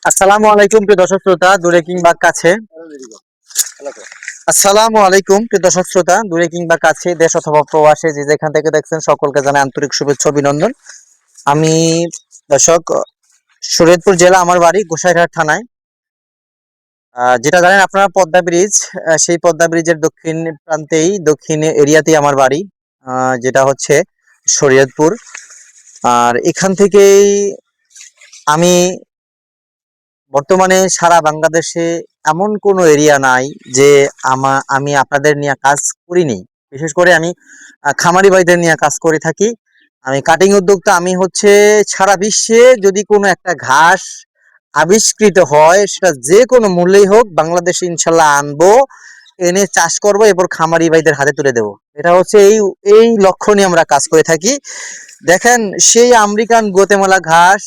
আসসালামু আলাইকুম প্রিয় দর্শক শ্রোতা দূরে কিংবা কাছে। আসসালামু আলাইকুম প্রিয় দর্শক শ্রোতা দূরে কিংবা কাছে, দেশ অথবা প্রবাসে যে যেখান থেকে দেখছেন সকলকে জানাই আন্তরিক শুভেচ্ছা অভিনন্দন। আমি দর্শক শরীয়তপুর জেলা, আমার বাড়ি গোসাইরহাট থানায়। যেটা জানেন আপনারা পদ্মা ব্রিজ, সেই পদ্মা ব্রিজের দক্ষিণ প্রান্তেই, দক্ষিণ এরিয়াতেই আমার বাড়ি, যেটা হচ্ছে শরীয়তপুর। আর এখান থেকেই আমি বর্তমানে সারা বাংলাদেশে এমন কোনো এরিয়া নাই যে আমি আপনাদের নিয়ে কাজ করিনি। বিশেষ করে আমি খামারি ভাইদের নিয়ে কাজ করে থাকি। আমি কাটিং উদ্যোক্তা। আমি হচ্ছে সারা বিশ্বে যদি কোনো একটা ঘাস আবিষ্কৃত হয়, সেটা যে কোনো মূল্যেই হোক, বাংলাদেশে ইনশাল্লাহ আনবো, এনে চাষ করব, এরপর খামারি ভাইদের হাতে তুলে দেবো। এটা হচ্ছে এই এই লক্ষ্য নিয়ে আমরা কাজ করে থাকি। দেখেন, সেই আমেরিকান গোতেমালা ঘাস,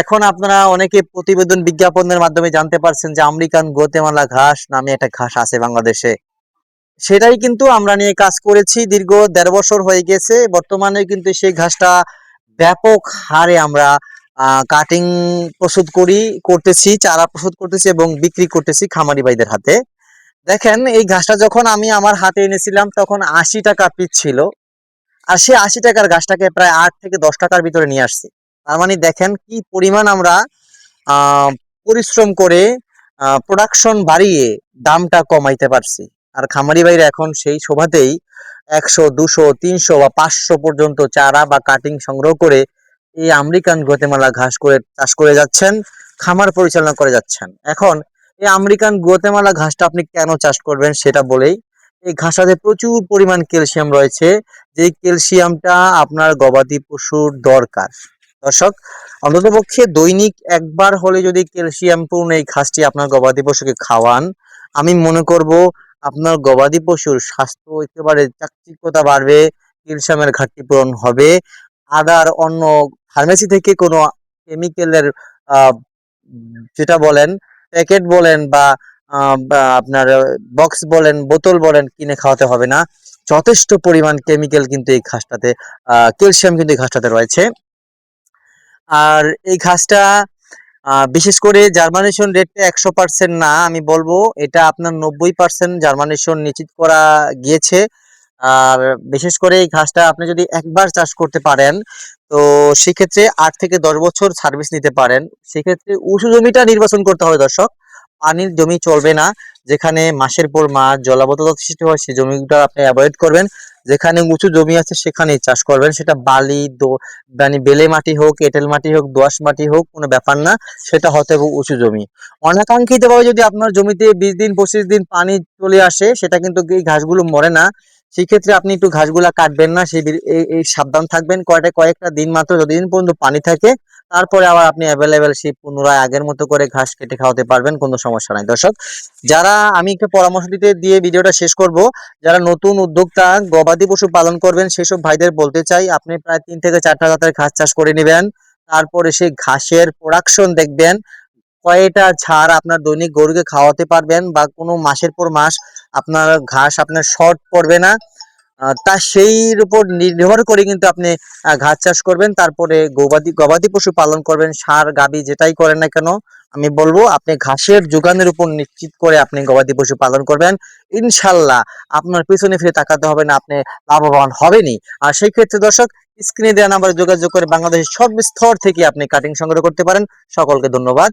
এখন আপনারা অনেকে প্রতিবেদন বিজ্ঞাপনের মাধ্যমে জানতে পারছেন যে আমেরিকান গোতেমালা ঘাস নামে একটা ঘাস আছে বাংলাদেশে। সেটাই কিন্তু আমরা নিয়ে কাজ করেছি, দীর্ঘ ১.৫ বছর হয়ে গেছে। বর্তমানে কিন্তু সেই ঘাসটা ব্যাপক হারে আমরা কাটিং করতেছি, চারা প্রস্তুত করতেছি এবং বিক্রি করতেছি খামারি ভাইদের হাতে। দেখেন, এই ঘাসটা যখন আমি আমার হাতে এনেছিলাম তখন ৮০ টাকা পিস ছিল। আর সেই ৮০ টাকার গাছটাকে প্রায় ৮ থেকে ১০ টাকার ভিতরে নিয়ে আসছি। তার মানে দেখেন কি পরিমাণ আমরা আহ পরিশ্রম করে প্রোডাকশন বাড়িয়ে দামটা কমাইতে পারছি। আর খামারি ভাইরা এখন সেই শোভাতেই ১০০, ২০০, ৩০০ বা ৫০০ পর্যন্ত চারা বা কাটিং সংগ্রহ করে এই আমেরিকান গোতেমালা ঘাস করে চাষ করে যাচ্ছেন, খামার পরিচালনা করে যাচ্ছেন। এখন এই আমেরিকান গোতেমালা ঘাসটা আপনি কেন চাষ করবেন সেটা বলেই, এই ঘাসটাতে প্রচুর পরিমাণ ক্যালসিয়াম রয়েছে, যে ক্যালসিয়ামটা আপনার গবাদি পশুর দরকার। দর্শক, অন্ততপক্ষে দৈনিক একবার হলে যদি ক্যালসিয়াম পূর্ণ এই ঘাসটি আপনার গবাদি পশুকে খাওয়ান, আমি মনে করব আপনার গবাদি পশুর স্বাস্থ্য একেবারে চাকচিক্যতা বাড়বে, ক্যালসিয়ামের ঘাটতি পূরণ হবে। আদার অন্য ফার্মেসি থেকে কোনো কেমিক্যালের যেটা বলেন, প্যাকেট বলেন বা আপনার বক্স বলেন, বোতল বলেন, কিনে খাওয়াতে হবে না। যথেষ্ট পরিমাণ কেমিক্যাল কিন্তু এই ঘাসটাতে, ক্যালসিয়াম কিন্তু এই ঘাসটাতে রয়েছে। আর এই ঘাসটা বিশেষ করে জার্মানেশন রেটটা ১০০% না, আমি বলবো এটা আপনার ৯০% জার্মানেশন নিশ্চিত করা গিয়েছে। আর বিশেষ করে এই ঘাসটা আপনি যদি একবার চাষ করতে পারেন, তো সেক্ষেত্রে ৮ থেকে ১০ বছর সার্ভিস নিতে পারেন। সেক্ষেত্রে উঁচু জমিটা নির্বাচন করতে হবে দর্শক, পানির জমি চলবে না। যেখানে মাসের পর মাস জলাবদ্ধতা সৃষ্টি হয় সেই জমিটা আপনি অ্যাভয়েড করবেন। যেখানে উঁচু জমি আছে সেখানেই চাষ করবেন, সেটা বালি মানে বেলে মাটি হোক, এঁটেল মাটি হোক, দোআঁশ মাটি হোক, কোনো ব্যাপার না, সেটা হতে হবে উঁচু জমি। অনাকাঙ্ক্ষিতভাবে যদি আপনার জমিতে ২০ দিন ২৫ দিন পানি চলে আসে, সেটা কিন্তু এই ঘাসগুলো মরে না। সেক্ষেত্রে আপনি একটু ঘাসগুলা কাটবেন না, এই সাবধান থাকবেন। কয়েকটা দিন মাত্র, যতদিন পর্যন্ত পানি থাকে, তারপরে আবার আপনি অ্যাভেলেবেল সেই পুনরায় আগের মতো করে ঘাস কেটে খাওয়াতে পারবেন, কোনো সমস্যা নাই। দর্শক, যারা, আমি একটা পরামর্শ দিতে দিয়ে ভিডিওটা শেষ করব, যারা নতুন উদ্যোক্তা গবাদি পশু পালন করবেন সেসব ভাইদের বলতে চাই, আপনি প্রায় ৩ থেকে ৪টা জাতের ঘাস চাষ করে নেবেন। তারপরে সেই ঘাসের প্রোডাকশন দেখবেন, কয়টা ছাড় আপনার দৈনিক গরুকে খাওয়াতে পারবেন, বা কোনো মাসের পর মাস আপনার ঘাস আপনার শর্ট পড়বে না। তা সেইর উপর নির্ভর করে কিন্তু আপনি ঘাস চাষ করবেন। তারপরে গবাদি পশু পালন করবেন, ষাঁড় গাভী যেটাই করেন না কেন, আমি বলবো আপনি ঘাসের যোগানের উপর নিশ্চিত করে আপনি গবাদি পশু পালন করবেন। ইনশাল্লাহ আপনার পিছনে ফিরে তাকাতে হবে না, আপনি লাভবান হবেনই। আর সেই ক্ষেত্রে দর্শক, স্ক্রিনে দেওয়া নাম্বারে যোগাযোগ করে বাংলাদেশের সব স্তর থেকে আপনি কাটিং সংগ্রহ করতে পারেন। সকলকে ধন্যবাদ।